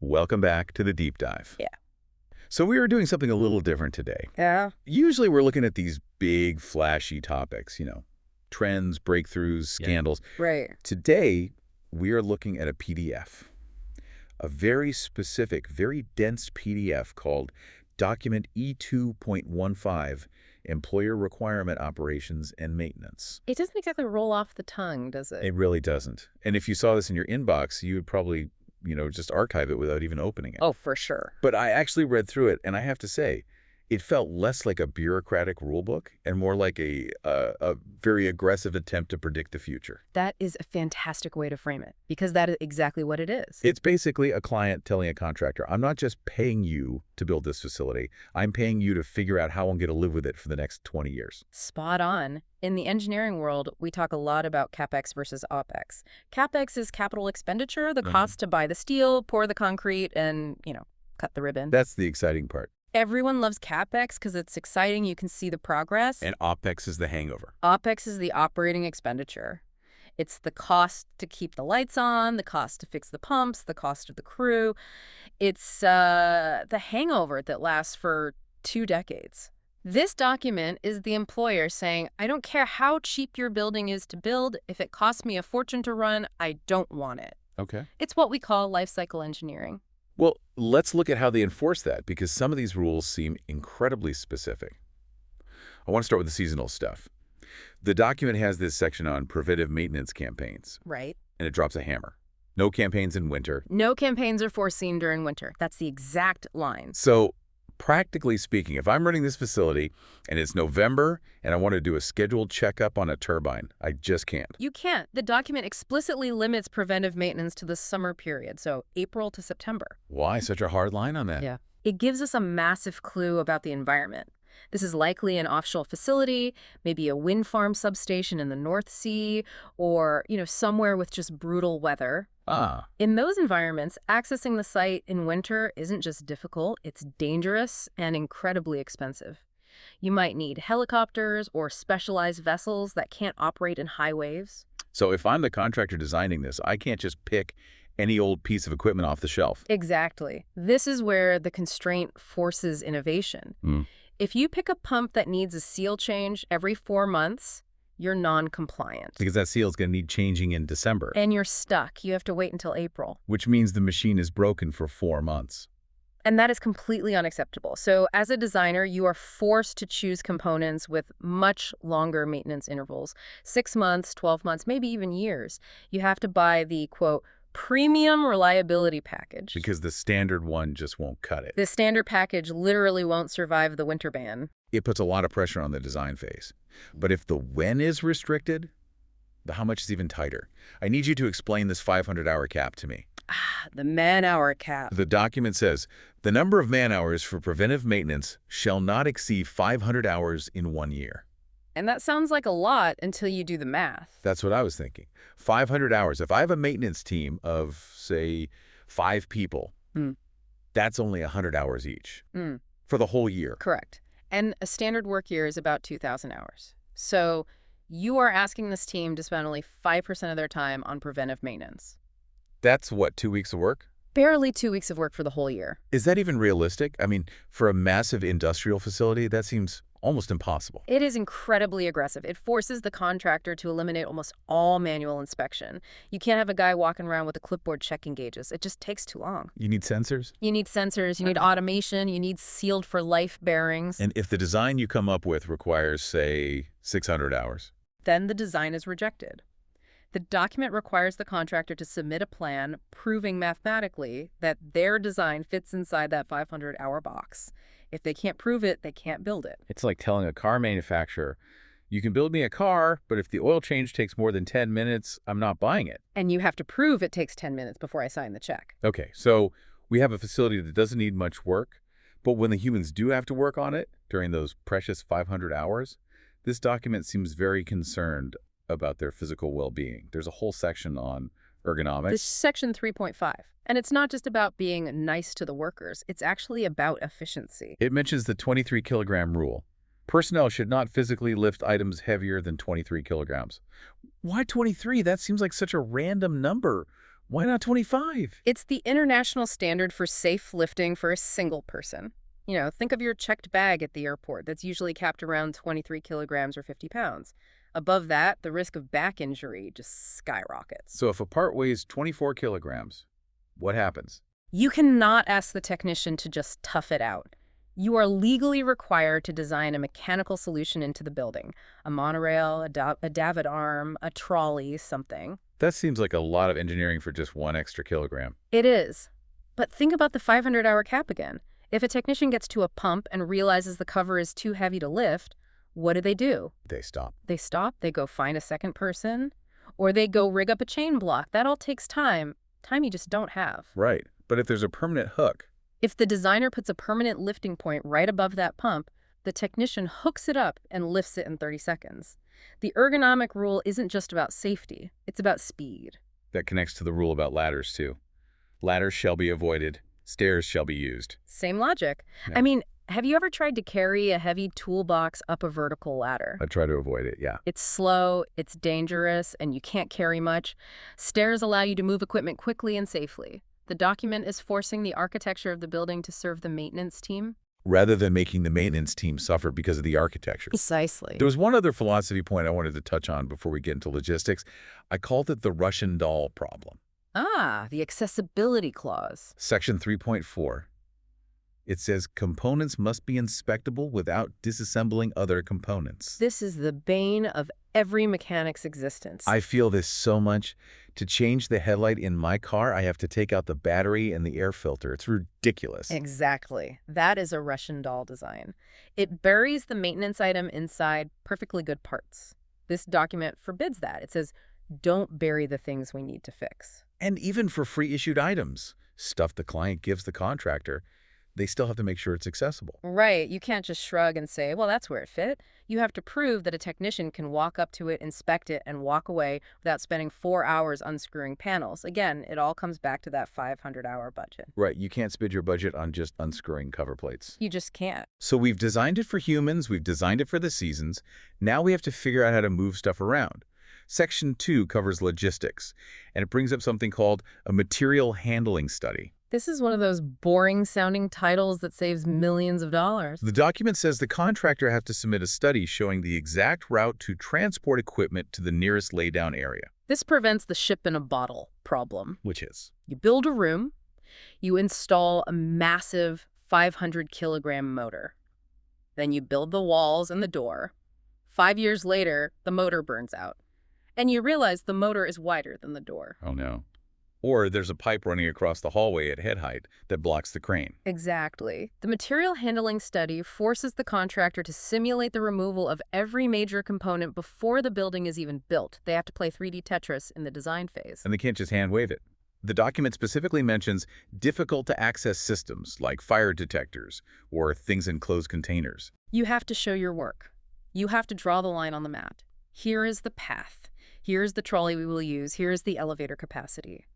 Welcome back to the deep dive. Yeah. So we are doing something a little different today. Yeah. Usually we're looking at these big, flashy topics, trends, breakthroughs, scandals. Right. Today, we are looking at a PDF, a very specific, very dense PDF called Document E2.15 Employer Requirement Operations and Maintenance. It doesn't exactly roll off the tongue, does it? It really doesn't. And if you saw this in your inbox, you would probably, just archive it without even opening it. Oh, for sure. But I actually read through it, and I have to say, it felt less like a bureaucratic rulebook and more like a very aggressive attempt to predict the future. That is a fantastic way to frame it, because that is exactly what it is. It's basically a client telling a contractor, I'm not just paying you to build this facility. I'm paying you to figure out how I'm going to live with it for the next 20 years. Spot on. In the engineering world, we talk a lot about CapEx versus OpEx. CapEx is capital expenditure, the cost to buy the steel, pour the concrete, and, cut the ribbon. That's the exciting part. Everyone loves CapEx because it's exciting. You can see the progress. And OpEx is the hangover. OpEx is the operating expenditure. It's the cost to keep the lights on, the cost to fix the pumps, the cost of the crew. It's the hangover that lasts for 2 decades. This document is the employer saying, I don't care how cheap your building is to build. If it costs me a fortune to run, I don't want it. Okay. It's what we call life cycle engineering. Well, let's look at how they enforce that, because some of these rules seem incredibly specific. I want to start with the seasonal stuff. The document has this section on preventive maintenance campaigns. Right. And it drops a hammer. No campaigns in winter. No campaigns are foreseen during winter. That's the exact line. So, practically speaking, if I'm running this facility and it's November and I want to do a scheduled checkup on a turbine, I just can't. You can't. The document explicitly limits preventive maintenance to the summer period, so April to September. Why such a hard line on that? Yeah. It gives us a massive clue about the environment. This is likely an offshore facility, maybe a wind farm substation in the North Sea, or, somewhere with just brutal weather. In those environments, accessing the site in winter isn't just difficult, it's dangerous and incredibly expensive. You might need helicopters or specialized vessels that can't operate in high waves. So if I'm the contractor designing this, I can't just pick any old piece of equipment off the shelf. Exactly. This is where the constraint forces innovation. If you pick a pump that needs a seal change every 4 months, you're non-compliant. Because that seal is going to need changing in December. And you're stuck. You have to wait until April. Which means the machine is broken for 4 months. And that is completely unacceptable. So as a designer, you are forced to choose components with much longer maintenance intervals. 6 months, 12 months, maybe even years. You have to buy the, quote, premium reliability package. Because the standard one just won't cut it. The standard package literally won't survive the winter ban. It puts a lot of pressure on the design phase. But if the when is restricted, the how much is even tighter. I need you to explain this 500-hour cap to me. The man-hour cap. The document says, the number of man-hours for preventive maintenance shall not exceed 500 hours in 1 year. And that sounds like a lot until you do the math. That's what I was thinking. 500 hours. If I have a maintenance team of, say, 5 people, that's only 100 hours each for the whole year. Correct. And a standard work year is about 2,000 hours. So you are asking this team to spend only 5% of their time on preventive maintenance. That's what, 2 weeks of work? Barely 2 weeks of work for the whole year. Is that even realistic? I mean, for a massive industrial facility, that seems almost impossible. It is incredibly aggressive. It forces the contractor to eliminate almost all manual inspection. You can't have a guy walking around with a clipboard checking gauges. It just takes too long. You need sensors? You need sensors, you need automation, you need sealed for life bearings. And if the design you come up with requires, say, 600 hours? Then the design is rejected. The document requires the contractor to submit a plan proving mathematically that their design fits inside that 500-hour box. If they can't prove it, they can't build it. It's like telling a car manufacturer, you can build me a car, but if the oil change takes more than 10 minutes, I'm not buying it. And you have to prove it takes 10 minutes before I sign the check. Okay, so we have a facility that doesn't need much work, but when the humans do have to work on it during those precious 500 hours, this document seems very concerned about their physical well-being. There's a whole section on ergonomics. This is section 3.5. And it's not just about being nice to the workers. It's actually about efficiency. It mentions the 23-kilogram rule. Personnel should not physically lift items heavier than 23 kilograms. Why 23? That seems like such a random number. Why not 25? It's the international standard for safe lifting for a single person. Think of your checked bag at the airport that's usually capped around 23 kilograms or 50 pounds. Above that, the risk of back injury just skyrockets. So if a part weighs 24 kilograms, what happens? You cannot ask the technician to just tough it out. You are legally required to design a mechanical solution into the building. A monorail, a davit arm, a trolley, something. That seems like a lot of engineering for just 1 extra kilogram. It is. But think about the 500-hour cap again. If a technician gets to a pump and realizes the cover is too heavy to lift, what do? They stop. They stop, they go find a second person, or they go rig up a chain block. That all takes time. Time you just don't have. Right. But if there's a permanent hook, If the designer puts a permanent lifting point right above that pump, the technician hooks it up and lifts it in 30 seconds. The ergonomic rule isn't just about safety, it's about speed. that connects to the rule about ladders too. Ladders shall be avoided. Stairs shall be used. Same logic. Yeah. I mean, have you ever tried to carry a heavy toolbox up a vertical ladder? I try to avoid it, yeah. It's slow, it's dangerous, and you can't carry much. Stairs allow you to move equipment quickly and safely. The document is forcing the architecture of the building to serve the maintenance team. Rather than making the maintenance team suffer because of the architecture. Precisely. There was one other philosophy point I wanted to touch on before we get into logistics. I called it the Russian doll problem. The accessibility clause. Section 3.4. It says components must be inspectable without disassembling other components. This is the bane of every mechanic's existence. I feel this so much. To change the headlight in my car, I have to take out the battery and the air filter. It's ridiculous. Exactly. That is a Russian doll design. It buries the maintenance item inside perfectly good parts. This document forbids that. It says, don't bury the things we need to fix. And even for free-issued items, stuff the client gives the contractor, they still have to make sure it's accessible. Right. You can't just shrug and say, well, that's where it fit. You have to prove that a technician can walk up to it, inspect it, and walk away without spending 4 hours unscrewing panels. Again, it all comes back to that 500-hour budget. Right. You can't spend your budget on just unscrewing cover plates. You just can't. So we've designed it for humans. We've designed it for the seasons. Now we have to figure out how to move stuff around. Section 2 covers logistics, and it brings up something called a material handling study. This is one of those boring-sounding titles that saves millions of dollars. The document says the contractor has to submit a study showing the exact route to transport equipment to the nearest laydown area. This prevents the ship-in-a-bottle problem. Which is? You build a room, you install a massive 500-kilogram motor. Then you build the walls and the door. 5 years later, the motor burns out. And you realize the motor is wider than the door. Oh, no. Or there's a pipe running across the hallway at head height that blocks the crane. Exactly. The material handling study forces the contractor to simulate the removal of every major component before the building is even built. They have to play 3D Tetris in the design phase. And they can't just hand wave it. The document specifically mentions difficult-to-access systems like fire detectors or things in closed containers. You have to show your work. You have to draw the line on the mat. Here is the path. Here's the trolley we will use. Here's the elevator capacity.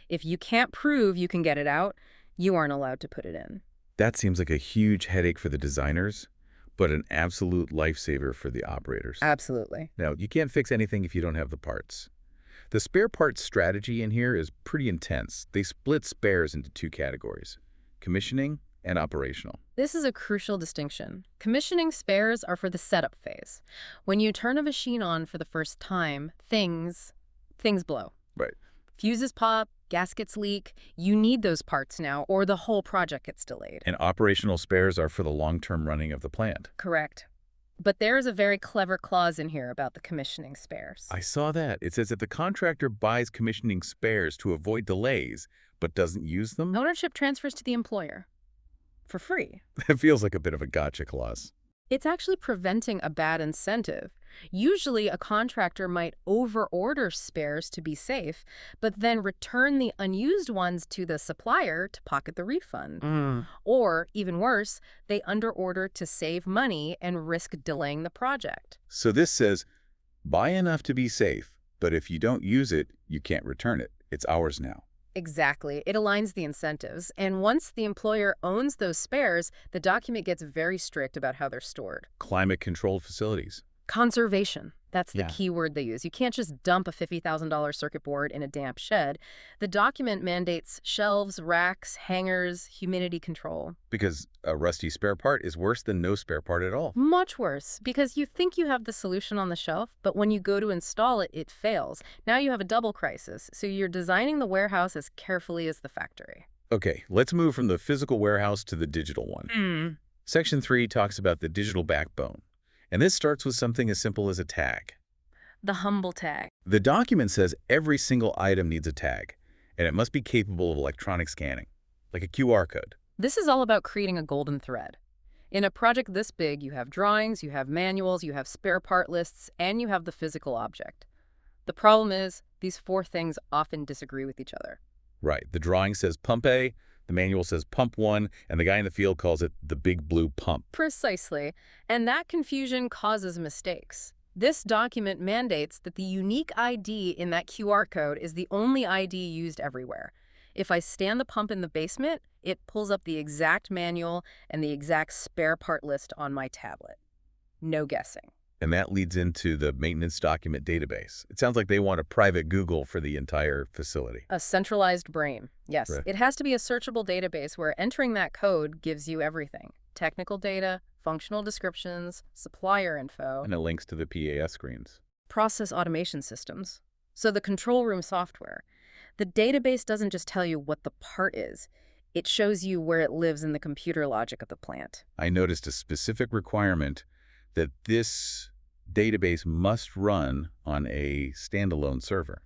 If you can't prove you can get it out, you aren't allowed to put it in. That seems like a huge headache for the designers, but an absolute lifesaver for the operators. Absolutely. Now, you can't fix anything if you don't have the parts. The spare parts strategy in here is pretty intense. They split spares into 2 categories, commissioning and operational. This is a crucial distinction. Commissioning spares are for the setup phase. When you turn a machine on for the first time, things blow. Right. Fuses pop, gaskets leak. You need those parts now, or the whole project gets delayed. And operational spares are for the long-term running of the plant. Correct. But there is a very clever clause in here about the commissioning spares. I saw that. It says if the contractor buys commissioning spares to avoid delays, but doesn't use them, Ownership transfers to the employer. For free. it feels like a bit of a gotcha clause. It's actually preventing a bad incentive. Usually, a contractor might overorder spares to be safe, but then return the unused ones to the supplier to pocket the refund. Or, even worse, they underorder to save money and risk delaying the project. So this says, buy enough to be safe, but if you don't use it, you can't return it. It's ours now. Exactly. It aligns the incentives. And once the employer owns those spares, the document gets very strict about how they're stored. Climate-controlled facilities. Conservation. That's the Yeah. key word they use. You can't just dump a $50,000 circuit board in a damp shed. The document mandates shelves, racks, hangers, humidity control. Because a rusty spare part is worse than no spare part at all. Much worse, because you think you have the solution on the shelf, but when you go to install it, it fails. Now you have a double crisis, so you're designing the warehouse as carefully as the factory. Okay, let's move from the physical warehouse to the digital one. Section 3 talks about the digital backbone, and this starts with something as simple as a tag. The humble tag. The document says every single item needs a tag, and it must be capable of electronic scanning, like a QR code. This is all about creating a golden thread. In a project this big, you have drawings, you have manuals, you have spare part lists, and you have the physical object. The problem is, these four things often disagree with each other. Right, the drawing says pump A, the manual says pump 1, and the guy in the field calls it the big blue pump. Precisely, and that confusion causes mistakes. This document mandates that the unique ID in that QR code is the only ID used everywhere. If I stand the pump in the basement, it pulls up the exact manual and the exact spare part list on my tablet. No guessing. And that leads into the maintenance document database. It sounds like they want a private Google for the entire facility. A centralized brain. Yes, Right. It has to be a searchable database where entering that code gives you everything. Technical data, functional descriptions, supplier info, And it links to the PAS screens. process automation systems. So the control room software. The database doesn't just tell you what the part is. It shows you where it lives in the computer logic of the plant. I noticed a specific requirement that this database must run on a standalone server.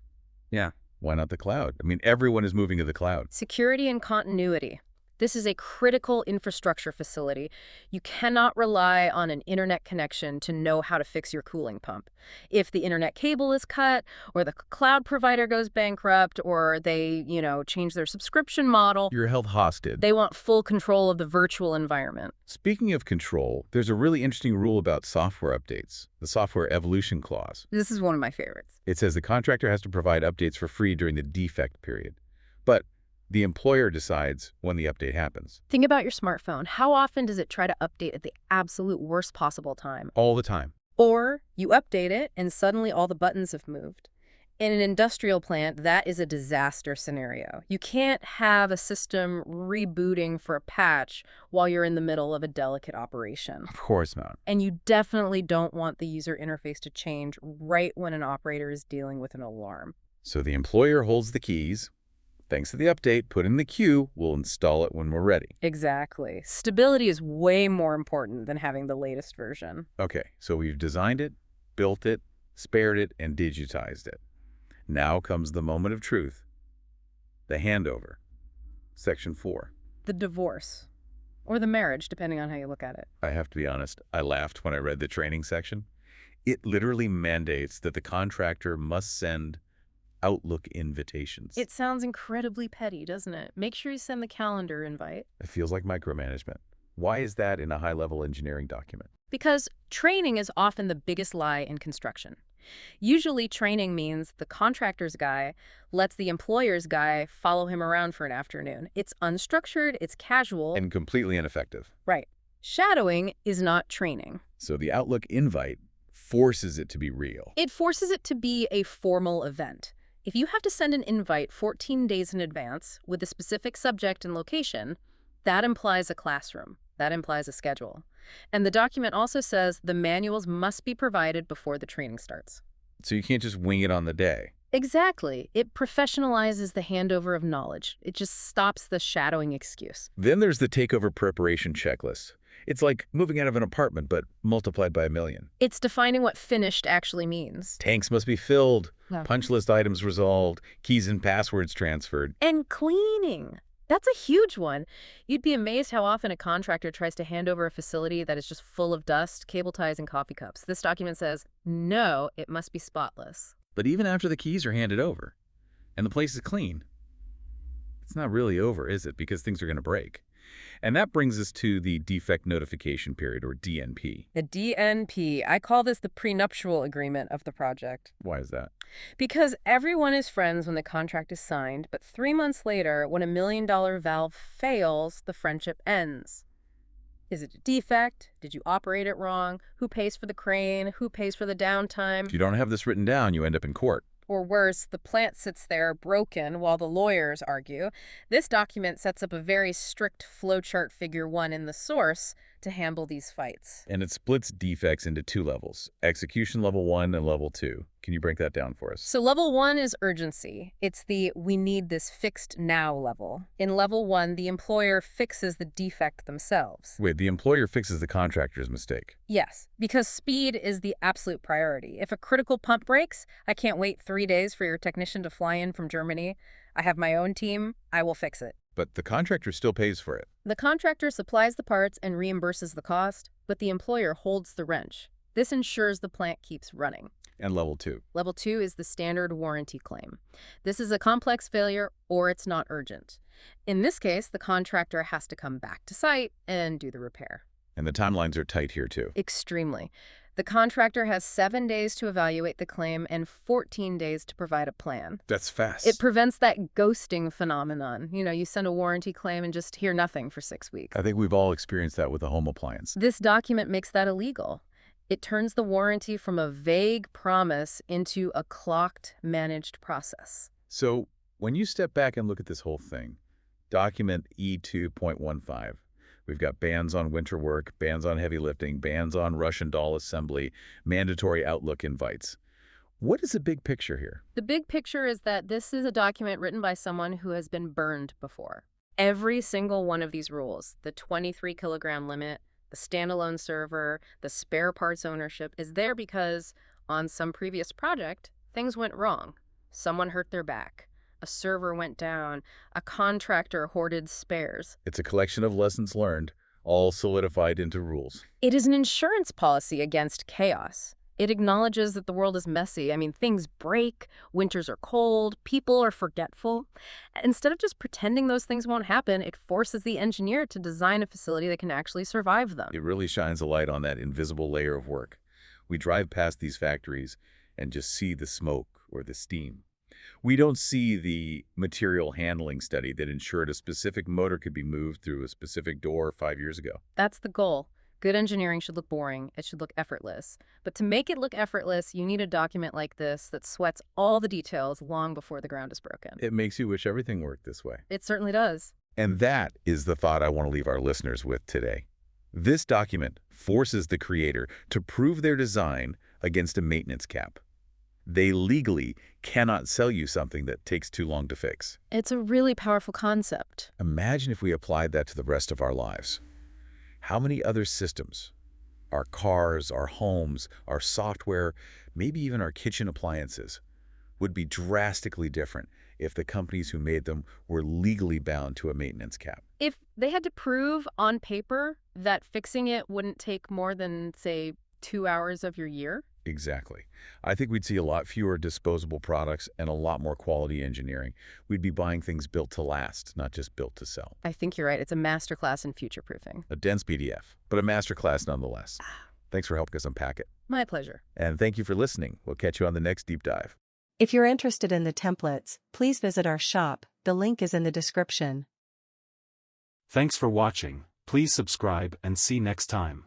Yeah. Why not the cloud? I mean, everyone is moving to the cloud. Security and continuity. This is a critical infrastructure facility. You cannot rely on an internet connection to know how to fix your cooling pump. If the internet cable is cut, or the cloud provider goes bankrupt, or they, change their subscription model, You're held hostage. they want full control of the virtual environment. Speaking of control, there's a really interesting rule about software updates, the software evolution clause. This is one of my favorites. It says the contractor has to provide updates for free during the defect period. But the employer decides when the update happens. Think about your smartphone. How often does it try to update at the absolute worst possible time? All the time. Or you update it and suddenly all the buttons have moved. In an industrial plant, that is a disaster scenario. You can't have a system rebooting for a patch while you're in the middle of a delicate operation. Of course not. And you definitely don't want the user interface to change right when an operator is dealing with an alarm. So the employer holds the keys. Thanks to the update, put in the queue, we'll install it when we're ready. Exactly. Stability is way more important than having the latest version. Okay, so we've designed it, built it, spared it, and digitized it. Now comes the moment of truth. The handover. Section 4. The divorce. Or the marriage, depending on how you look at it. I have to be honest, I laughed when I read the training section. It literally mandates that the contractor must send Outlook invitations. It sounds incredibly petty, doesn't it? Make sure you send the calendar invite. It feels like micromanagement. Why is that in a high-level engineering document? Because training is often the biggest lie in construction. Usually training means the contractor's guy lets the employer's guy follow him around for an afternoon. It's unstructured, it's casual. And completely ineffective. Right. Shadowing is not training. So the Outlook invite forces it to be real. It forces it to be a formal event. If you have to send an invite 14 days in advance with a specific subject and location, that implies a classroom. That implies a schedule. And the document also says the manuals must be provided before the training starts. So you can't just wing it on the day. Exactly. It professionalizes the handover of knowledge. It just stops the shadowing excuse. Then there's the takeover preparation checklist. It's like moving out of an apartment, but multiplied by 1,000,000. It's defining what finished actually means. Tanks must be filled, Yeah. punch list items resolved, keys and passwords transferred. And cleaning. That's a huge one. You'd be amazed how often a contractor tries to hand over a facility that is just full of dust, cable ties, and coffee cups. This document says, no, it must be spotless. But even after the keys are handed over and the place is clean, it's not really over, is it? Because things are going to break. And that brings us to the defect notification period, or DNP. The DNP. I call this the prenuptial agreement of the project. Why is that? Because everyone is friends when the contract is signed, but 3 months later, when a $1 million valve fails, the friendship ends. Is it a defect? Did you operate it wrong? Who pays for the crane? Who pays for the downtime? If you don't have this written down, you end up in court. Or worse, the plant sits there broken while the lawyers argue. This document sets up a very strict flowchart figure 1 in the source to handle these fights. And it splits defects into 2 levels, execution level 1 and level 2. Can you break that down for us? So level 1 is urgency. It's the we need this fixed now level. In level 1, the employer fixes the defect themselves. Wait, the employer fixes the contractor's mistake. Yes, because speed is the absolute priority. If a critical pump breaks, I can't wait 3 days for your technician to fly in from Germany. I have my own team. I will fix it. But the contractor still pays for it. The contractor supplies the parts and reimburses the cost, but the employer holds the wrench. This ensures the plant keeps running. And level 2. Level 2 is the standard warranty claim. This is a complex failure or it's not urgent. In this case, the contractor has to come back to site and do the repair. And the timelines are tight here too. Extremely. The contractor has 7 days to evaluate the claim and 14 days to provide a plan. That's fast. It prevents that ghosting phenomenon. You send a warranty claim and just hear nothing for 6 weeks. I think we've all experienced that with a home appliance. This document makes that illegal. It turns the warranty from a vague promise into a clocked, managed process. So when you step back and look at this whole thing, document E2.15, we've got bans on winter work, bans on heavy lifting, bans on Russian doll assembly, mandatory Outlook invites. What is the big picture here? The big picture is that this is a document written by someone who has been burned before. Every single one of these rules, the 23-kilogram limit, the standalone server, the spare parts ownership, is there because on some previous project, things went wrong. Someone hurt their back. A server went down. A contractor hoarded spares. It's a collection of lessons learned, all solidified into rules. It is an insurance policy against chaos. It acknowledges that the world is messy. Things break, winters are cold, people are forgetful. Instead of just pretending those things won't happen, it forces the engineer to design a facility that can actually survive them. It really shines a light on that invisible layer of work. We drive past these factories and just see the smoke or the steam. We don't see the material handling study that ensured a specific motor could be moved through a specific door 5 years ago. That's the goal. Good engineering should look boring. It should look effortless. But to make it look effortless, you need a document like this that sweats all the details long before the ground is broken. It makes you wish everything worked this way. It certainly does. And that is the thought I want to leave our listeners with today. This document forces the creator to prove their design against a maintenance cap. They legally cannot sell you something that takes too long to fix. It's a really powerful concept. Imagine if we applied that to the rest of our lives. How many other systems, our cars, our homes, our software, maybe even our kitchen appliances, would be drastically different if the companies who made them were legally bound to a maintenance cap? If they had to prove on paper that fixing it wouldn't take more than, say, 2 hours of your year? Exactly. I think we'd see a lot fewer disposable products and a lot more quality engineering. We'd be buying things built to last, not just built to sell. I think you're right. It's a masterclass in future-proofing. A dense PDF, but a masterclass nonetheless. Thanks for helping us unpack it. My pleasure. And thank you for listening. We'll catch you on the next deep dive. If you're interested in the templates, please visit our shop. The link is in the description. Thanks for watching. Please subscribe and see next time.